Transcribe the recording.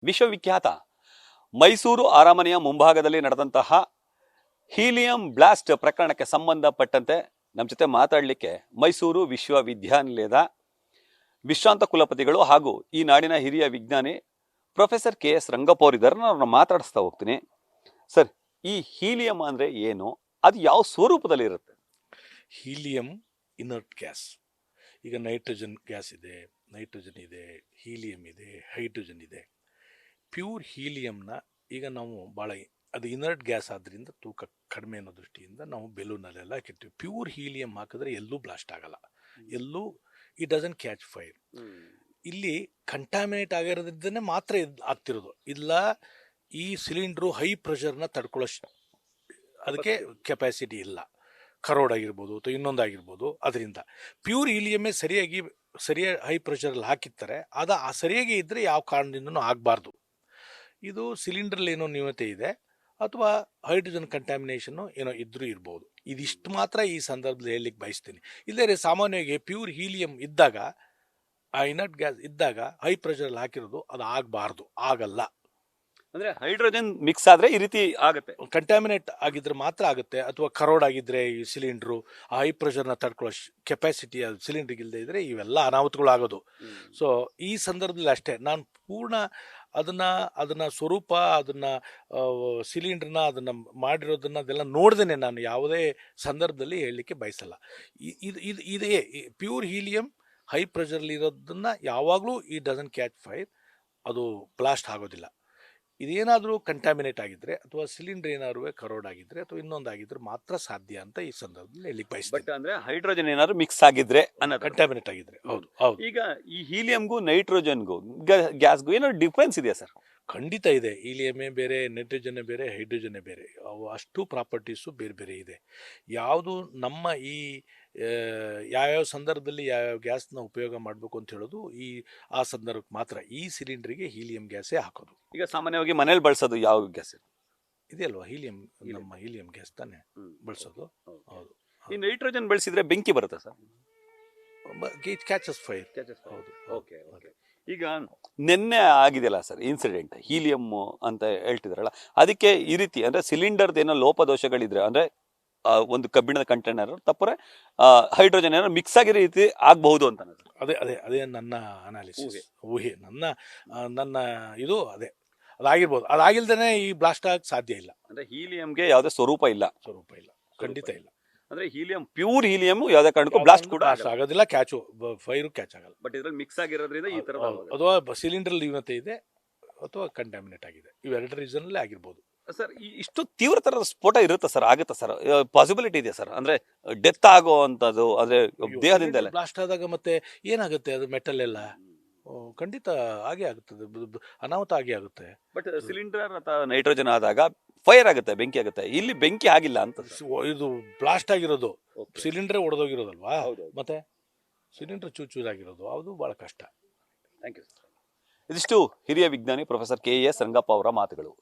ವಿಶ್ವವಿಖ್ಯಾತ ಮೈಸೂರು ಅರಮನೆಯ ಮುಂಭಾಗದಲ್ಲಿ ನಡೆದಂತಹ ಹೀಲಿಯಂ ಬ್ಲಾಸ್ಟ್ ಪ್ರಕರಣಕ್ಕೆ ಸಂಬಂಧಪಟ್ಟಂತೆ ನಮ್ಮ ಜೊತೆ ಮಾತಾಡಲಿಕ್ಕೆ ಮೈಸೂರು ವಿಶ್ವವಿದ್ಯಾನಿಲಯದ ವಿಶ್ರಾಂತ ಕುಲಪತಿಗಳು ಹಾಗೂ ಈ ನಾಡಿನ ಹಿರಿಯ ವಿಜ್ಞಾನಿ ಪ್ರೊಫೆಸರ್ KS ರಂಗಪ್ಪ ಅವರಿದ್ದಾರೆ. ನಾನು ಮಾತಾಡಿಸ್ತಾ ಹೋಗ್ತೀನಿ. ಸರ್, ಈ ಹೀಲಿಯಂ ಅಂದ್ರೆ ಏನು, ಅದು ಯಾವ ಸ್ವರೂಪದಲ್ಲಿ ಇರುತ್ತೆ? Helium inert gas. ಈಗ ನೈಟ್ರೋಜನ್ ಗ್ಯಾಸ್ ಇದೆ, ನೈಟ್ರೋಜನ್ ಇದೆ, ಹೀಲಿಯಂ ಇದೆ, ಹೈಡ್ರೋಜನ್ ಇದೆ. ಪ್ಯೂರ್ ಹೀಲಿಯಂನ ಈಗ ನಾವು ಭಾಳ ಅದು ಇನರ್ಟ್ ಗ್ಯಾಸ್ ಆದ್ದರಿಂದ ತೂಕ ಕಡಿಮೆ ಅನ್ನೋ ದೃಷ್ಟಿಯಿಂದ ನಾವು ಬೆಲೂನಲ್ಲೆಲ್ಲ ಹಾಕಿರ್ತೀವಿ. ಪ್ಯೂರ್ ಹೀಲಿಯಂ ಹಾಕಿದ್ರೆ ಎಲ್ಲೂ ಬ್ಲಾಸ್ಟ್ ಆಗಲ್ಲ, ಎಲ್ಲೂ ಇಟ್ ಡಸಂಟ್ ಕ್ಯಾಚ್ ಫೈರ್. ಇಲ್ಲಿ ಕಂಟಾಮಿನೇಟ್ ಆಗಿರೋದ್ರಿಂದನೇ ಮಾತ್ರ ಆಗ್ತಿರೋದು. ಇಲ್ಲ, ಈ ಸಿಲಿಂಡ್ರು ಹೈ ಪ್ರೆಷರ್ನ ತಡ್ಕೊಳ್ಳೋ ಅದಕ್ಕೆ ಕೆಪಾಸಿಟಿ ಇಲ್ಲ. ಕರೋಡ್ ಆಗಿರ್ಬೋದು ಅಥವಾ ಇನ್ನೊಂದಾಗಿರ್ಬೋದು. ಅದರಿಂದ ಪ್ಯೂರ್ ಹೀಲಿಯಮ್ಮೇ ಸರಿಯಾಗಿ ಹೈ ಪ್ರೆಷರಲ್ಲಿ ಹಾಕಿರ್ತಾರೆ. ಅದು ಸರಿಯಾಗಿ ಇದ್ದರೆ ಯಾವ ಕಾರಣದಿಂದನೂ ಆಗಬಾರ್ದು. ಇದು ಸಿಲಿಂಡ್ರಲ್ಲಿ ಏನೋ ನ್ಯೂನತೆ ಇದೆ ಅಥವಾ ಹೈಡ್ರೋಜನ್ ಕಂಟ್ಯಾಮಿನೇಷನ್ನು ಏನೋ ಇದ್ರೂ ಇರ್ಬೋದು. ಇದಿಷ್ಟು ಮಾತ್ರ ಈ ಸಂದರ್ಭದಲ್ಲಿ ಹೇಳಲಿಕ್ಕೆ ಬಯಸ್ತೀನಿ. ಇಲ್ಲದೇ ಸಾಮಾನ್ಯವಾಗಿ ಪ್ಯೂರ್ ಹೀಲಿಯಂ ಇದ್ದಾಗ, ಆ ಇನರ್ಟ್ ಗ್ಯಾಸ್ ಇದ್ದಾಗ ಹೈ ಪ್ರೆಷರಲ್ಲಿ ಹಾಕಿರೋದು ಅದು ಆಗಬಾರ್ದು, ಆಗಲ್ಲ. ಅಂದ್ರೆ ಹೈಡ್ರೋಜನ್ ಮಿಕ್ಸ್ ಆದ್ರೆ ಈ ರೀತಿ ಆಗುತ್ತೆ. ಕಂಟ್ಯಾಮಿನೇಟ್ ಆಗಿದ್ರೆ ಮಾತ್ರ ಆಗುತ್ತೆ. ಅಥವಾ ಕರೋಡ್ ಆಗಿದ್ರೆ ಈ ಸಿಲಿಂಡ್ರು ಆ ಹೈ ಪ್ರೆಷರ್ನ ತಡ್ಕೊಳ್ಳೋ ಕೆಪಾಸಿಟಿ ಅದು ಸಿಲಿಂಡ್ರಿಗೆ ಇಲ್ಲದೆ ಇದ್ರೆ ಇವೆಲ್ಲ ಅನಾಹುತಗಳು ಆಗೋದು. ಸೊ ಈ ಸಂದರ್ಭದಲ್ಲಿ ಅಷ್ಟೇ ನಾನು ಪೂರ್ಣ ಅದನ್ನ ಸ್ವರೂಪ, ಅದನ್ನ ಸಿಲಿಂಡ್ರನ್ನ ಅದನ್ನ ಮಾಡಿರೋದನ್ನ ಅದೆಲ್ಲ ನೋಡ್ದೇನೆ ನಾನು ಯಾವುದೇ ಸಂದರ್ಭದಲ್ಲಿ ಹೇಳಲಿಕ್ಕೆ ಬಯಸಲ್ಲ. ಇದೇ ಪ್ಯೂರ್ ಹೀಲಿಯಂ ಹೈ ಪ್ರೆಷರ್ಲಿ ಇರೋದನ್ನ ಯಾವಾಗಲೂ ಈ ಡಸಂಟ್ ಕ್ಯಾಚ್ ಫೈರ್, ಅದು ಬ್ಲಾಸ್ಟ್ ಆಗೋದಿಲ್ಲ. ಇದೇನಾದರೂ ಕಂಟ್ಯಾಮಿನೇಟ್ ಆಗಿದ್ರೆ ಅಥವಾ ಸಿಲಿಂಡರ್ ಏನಾದ್ರು ಕರೋಡ್ ಆಗಿದ್ರೆ ಅಥವಾ ಇನ್ನೊಂದಾಗಿದ್ರೆ ಮಾತ್ರ ಸಾಧ್ಯ ಅಂತ ಈ ಸಂದರ್ಭದಲ್ಲಿ ಹೇಳಿಕ್ಕೆ ಬಯಸ್ತೀನಿ. ಅಂದ್ರೆ ಹೈಡ್ರೋಜನ್ ಏನಾದ್ರು ಮಿಕ್ಸ್ ಆಗಿದ್ರೆ ಅನ್ನೋದು, ಕಂಟ್ಯಾಮಿನೇಟ್ ಆಗಿದ್ರೆ. ಹೌದು ಹೌದು. ಈಗ ಈ ಹೀಲಿಯಂಗೂ ನೈಟ್ರೋಜನ್ಗೂ ಗ್ಯಾಸ್ಗೂ ಏನೋ ಡಿಫ್ರೆನ್ಸ್ ಇದೆಯಾ ಸರ್? ಖಂಡಿತ ಇದೆ. ಹೀಲಿಯಮೇ ಬೇರೆ, ನೈಟ್ರೋಜನ್ನೇ ಬೇರೆ, ಹೈಡ್ರೋಜನ್ನೇ ಬೇರೆ. ಅವು ಅಷ್ಟು ಪ್ರಾಪರ್ಟೀಸು ಬೇರೆ ಬೇರೆ ಇದೆ. ಯಾವುದು ನಮ್ಮ ಈ ಯಾವ್ಯಾವ ಸಂದರ್ಭದಲ್ಲಿ ಯಾವ್ಯಾವ ಗ್ಯಾಸ್ನ ಉಪಯೋಗ ಮಾಡಬೇಕು ಅಂತ ಹೇಳೋದು ಆ ಸಂದರ್ಭಕ್ಕೆ ಮಾತ್ರ. ಈ ಸಿಲಿಂಡ್ರಿಗೆ ಹೀಲಿಯಂ ಗ್ಯಾಸೇ ಹಾಕೋದು. ಈಗ ಸಾಮಾನ್ಯವಾಗಿ ಮನೇಲಿ ಬಳಸೋದು ಯಾವ ಗ್ಯಾಸ್ ಇದೆ ಅಲ್ವಾ? ಹೀಲಿಯಂ, ನಮ್ಮ ಹೀಲಿಯಂ ಗ್ಯಾಸ್ ತಾನೇ ಬಳಸೋದು. ಹೌದು. ಈ ನೈಟ್ರೋಜನ್ ಬಳಸಿದ್ರೆ ಬೆಂಕಿ ಬರುತ್ತೆ ಸರ್? It catches fire. ಹೌದು. ಓಕೆ. ಈಗ ನಿನ್ನೆ ಆಗಿದೆಯಲ್ಲ ಸರ್ ಇನ್ಸಿಡೆಂಟ್, ಹೀಲಿಯಂ ಅಂತ ಹೇಳ್ತಿದ್ರಲ್ಲ, ಅದಕ್ಕೆ ಈ ರೀತಿ ಅಂದ್ರೆ ಸಿಲಿಂಡರ್ದು ಏನೋ ಲೋಪದೋಷಗಳಿದ್ರೆ, ಅಂದ್ರೆ ಒಂದು ಕಬ್ಬಿಣದ ಕಂಟೈನರ್ ತಪ್ಪರೆ ಹೈಡ್ರೋಜನ್ ಏನೋ ಮಿಕ್ಸ್ ಆಗಿರೋ ರೀತಿ ಆಗಬಹುದು ಅಂತ. ಅದೇ ನನ್ನ ಅನಾಲಿಸಿಸ್, ಊಹೆ, ನನ್ನ ಇದು ಅದಾಗಿರ್ಬೋದು. ಅದಾಗಿಲ್ದೇನೆ ಈ ಬ್ಲಾಸ್ಟ್ ಆಗಕ್ಕೆ ಸಾಧ್ಯ ಇಲ್ಲ. ಅಂದ್ರೆ ಹೀಲಿಯಂಗೆ ಯಾವುದೇ ಸ್ವರೂಪ ಇಲ್ಲ, ಖಂಡಿತ ಇಲ್ಲ. ಅಂದ್ರೆ ಹೀಲಿಯಂ, ಪ್ಯೂರ್ ಹೀಲಿಯಂ ಯಾವುದೇ ಕಾರಣಕ್ಕೂ ಬ್ಲಾಸ್ಟ್ ಕೂಡ ಆಗೋದಿಲ್ಲ, ಫೈರು ಕ್ಯಾಚ್ ಆಗಲ್ಲ. ಬಟ್ ಇದ್ರಲ್ಲಿ ಮಿಕ್ಸ್ ಆಗಿರೋದ್ರಿಂದ ಈ ತರ, ಅಥವಾ ಸಿಲಿಂಡರ್ ನ್ಯೂನತೆ ಇದೆ ಅಥವಾ ಕಂಟ್ಯಾಮಿನೇಟ್ ಆಗಿದೆ, ಇವೆರಡು ರೀಸನ್ ಆಗಿರ್ಬೋದು. ಸರ್, ಇಷ್ಟು ತೀವ್ರ ತರದ ಸ್ಫೋಟ ಇರುತ್ತೆ ಸರ್? ಆಗುತ್ತೆ ಸರ್? ಪಾಸಿಬಿಲಿಟಿ ಇದೆ ಸರ್? ಅಂದ್ರೆ ಡೆತ್ ಆಗೋ ಅಂತದ್ದು, ಅಂದ್ರೆ ದೇಹದಿಂದ ಬ್ಲಾಸ್ಟ್ ಆದಾಗ ಮತ್ತೆ ಏನಾಗುತ್ತೆ? ಅದು ಮೆಟಲ್ ಎಲ್ಲ ಖಂಡಿತ ಆಗೇ ಆಗುತ್ತದೆ, ಅನಾಹುತ ಆಗೇ ಆಗುತ್ತೆ. ಬಟ್ ಸಿಲಿಂಡರ್ ಅಥವಾ ನೈಟ್ರೋಜನ್ ಆದಾಗ ಫೈರ್ ಆಗುತ್ತೆ, ಬೆಂಕಿ ಆಗುತ್ತೆ. ಇಲ್ಲಿ ಬೆಂಕಿ ಆಗಿಲ್ಲ ಅಂತ. ಇದು ಬ್ಲಾಸ್ಟ್ ಆಗಿರೋದು ಸಿಲಿಂಡರ್ ಒಡೆದೋಗಿರೋದಲ್ವಾ, ಮತ್ತೆ ಸಿಲಿಂಡರ್ ಚೂರಾಗಿರೋದು, ಅದು ಬಹಳ ಕಷ್ಟ. Thank you. ಇದಿಷ್ಟು ಹಿರಿಯ ವಿಜ್ಞಾನಿ ಪ್ರೊಫೆಸರ್ KS ರಂಗಪ್ಪ ಅವರ ಮಾತುಗಳು.